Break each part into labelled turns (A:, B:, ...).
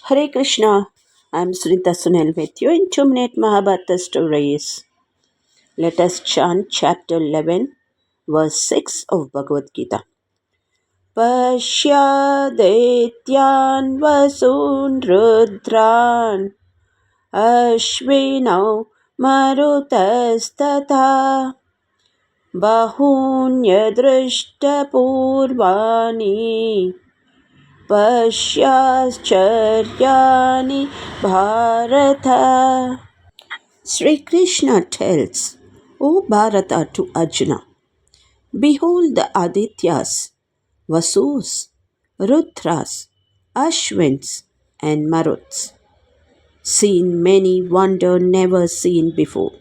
A: Hare Krishna, I am Srita Sunil with you in 2-minute Mahabharata stories. Let us chant chapter 11, verse 6 of Bhagavad Gita. Pashyadetyan vasun rudran ashvinau marutastata bahunyadrishtapurvani Pasyascharyaani Bharata. Sri Krishna tells, O Bharata, to Arjuna, behold the Adityas, Vasus, Rudras, Ashwins, and Maruts, seen many wonder never seen before.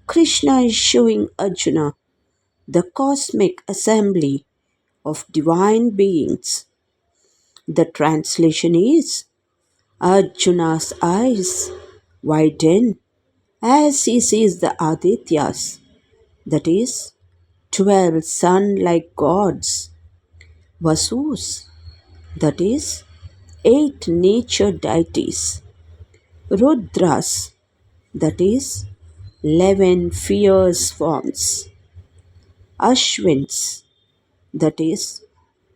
A: Krishna is showing Arjuna the cosmic assembly of divine beings. The translation is, Arjuna's eyes widen as he sees the Adityas, that is, 12 sun-like gods, Vasus, that is, 8 nature deities, Rudras, that is, 11 fierce forms, Ashwins, that is,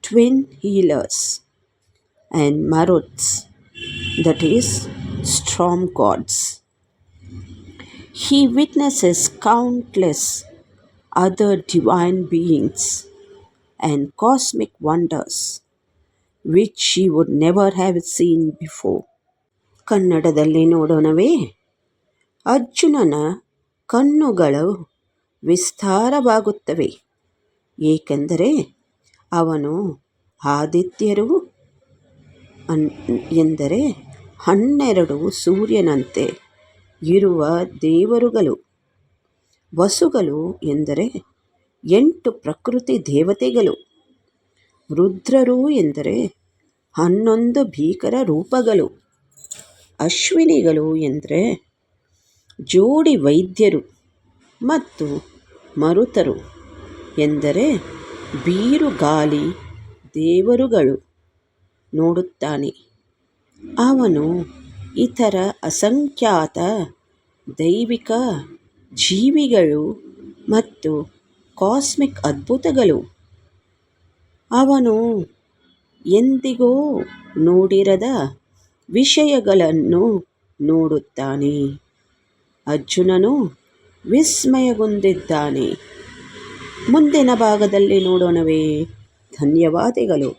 A: twin healers, and Maruts, that is, storm gods. He witnesses countless other divine beings and cosmic wonders which he would never have seen before. ಕನ್ನಡದಲ್ಲಿ ನೋಡೋಣವೇ? ಅರ್ಜುನನ ಕಣ್ಣುಗಳು ವಿಸ್ತಾರವಾಗುತ್ತವೆ, ಏಕೆಂದರೆ ಅವನು ಆದಿತ್ಯರು ಎಂದರೆ 12 ಸೂರ್ಯನಂತೆ ಇರುವ ದೇವರುಗಳು, ವಸುಗಳು ಎಂದರೆ 8 ಪ್ರಕೃತಿ ದೇವತೆಗಳು, ರುದ್ರರು ಎಂದರೆ 11 ಭೀಕರ ರೂಪಗಳು, ಅಶ್ವಿನಿಗಳು ಎಂದರೆ ಜೋಡಿ ವೈದ್ಯರು ಮತ್ತು ಮರುತರು ಎಂದರೆ ಬೀರುಗಾಲಿ ದೇವರುಗಳು ನೋಡುತ್ತಾನೆ. ಅವನು ಇತರ ಅಸಂಖ್ಯಾತ ದೈವಿಕ ಜೀವಿಗಳು ಮತ್ತು ಕಾಸ್ಮಿಕ್ ಅದ್ಭುತಗಳು ಅವನು ಎಂದಿಗೂ ನೋಡಿರದ ವಿಷಯಗಳನ್ನು ನೋಡುತ್ತಾನೆ. ಅರ್ಜುನನು ವಿಸ್ಮಯಗೊಂಡಿದ್ದಾನೆ. ಮುಂದಿನ ಭಾಗದಲ್ಲಿ ನೋಡೋಣವೇ? ಧನ್ಯವಾದಗಳು.